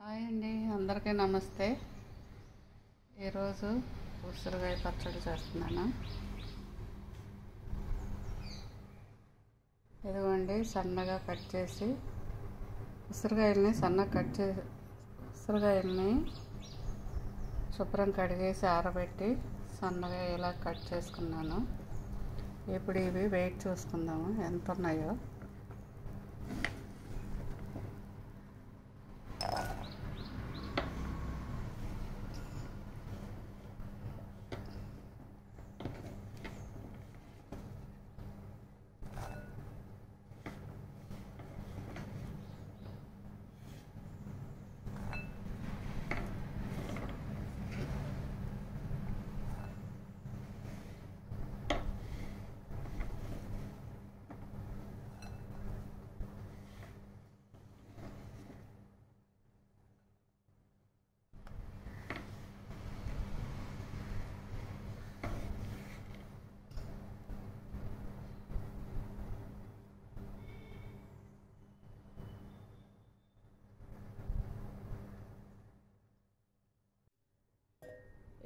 Hi అండి, అందరికీ నమస్తే. ఈరోజు ఉసిరికాయ పచ్చడి చేస్తున్నాను. ఇదిగోండి, సన్నగా కట్ చేసి ఉసిరికాయలని ఉసిరికాయలని శుభ్రం కడిగేసి ఆరబెట్టి సన్నగా ఇలా కట్ చేసుకున్నాను. ఇప్పుడు ఇవి వెయిట్ చూసుకుందాము ఎంత ఉన్నాయో.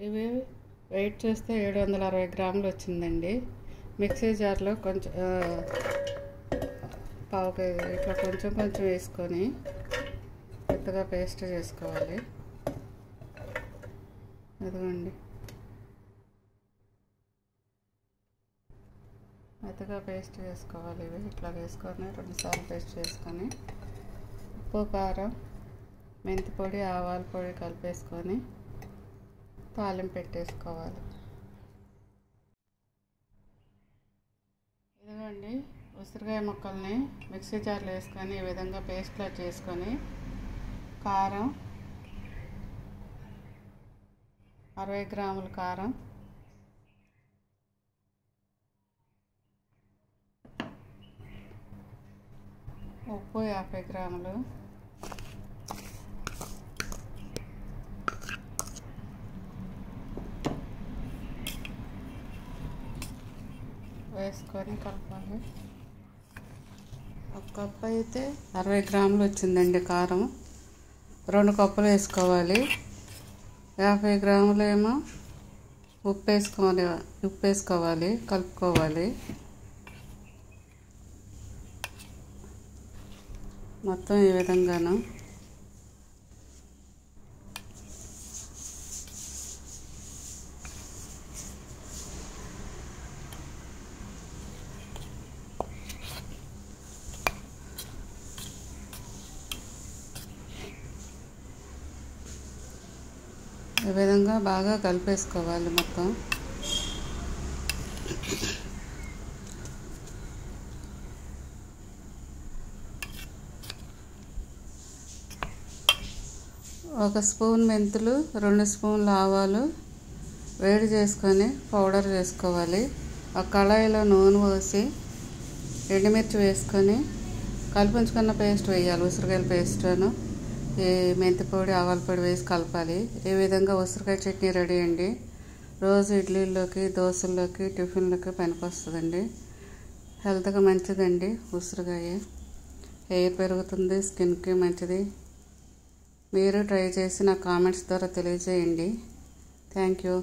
ఇవి వెయిట్ చేస్తే 760 గ్రాములు వచ్చిందండి. మిక్సీ జార్లో కొంచెం పావు కేజీ ఇట్లా కొంచెం కొంచెం వేసుకొని పెద్దగా పేస్ట్ చేసుకోవాలి. అదిగోండి, మెత్తగా పేస్ట్ చేసుకోవాలి. ఇవి ఇట్లా వేసుకొని 2 సార్లు పేస్ట్ చేసుకొని ఉప్పు, కారం, మెంతి పొడి, ఆవాల పొడి కలిపేసుకొని తాలింపు పెట్టేసుకోవాలి. ఇదిగోండి, ఉసిరికాయ ముక్కల్ని మిక్సీ జార్లో వేసుకొని ఈ విధంగా పేస్ట్లా చేసుకొని కారం 60 గ్రాముల కారం, ఉప్పు 50 గ్రాములు, వేసుకొని కలపాలి. ఒక కప్పు అయితే 60 గ్రాములు వచ్చిందండి కారం. 2 కప్పులు వేసుకోవాలి. 50 గ్రాములు ఏమో ఉప్పు వేసుకోవాలి, కలుపుకోవాలి. మొత్తం ఈ విధంగాను ఈ విధంగా బాగా కలిపేసుకోవాలి మొత్తం. ఒక స్పూన్ మెంతులు, 2 స్పూన్ల ఆవాలు వేడి చేసుకొని పౌడర్ చేసుకోవాలి. ఒక కళాయిలో నూనె పోసి ఎండుమిర్చి వేసుకొని కలిపించుకున్న పేస్ట్ వేయాలి. ఉసిరికాయల పేస్ట్ను ఈ మెంతి పొడి, ఆవాల పొడి వేసి కలపాలి. ఈ విధంగా ఉసిరికాయ చట్నీ రెడీ అండి. రోజు ఇడ్లీలోకి, దోశల్లోకి, టిఫిన్లకి పనికొస్తుందండి. హెల్త్గా మంచిదండి ఉసిరికాయ. హెయిర్ పెరుగుతుంది, స్కిన్కి మంచిది. మీరు ట్రై చేసి నా కామెంట్స్ ద్వారా తెలియజేయండి. Thank you.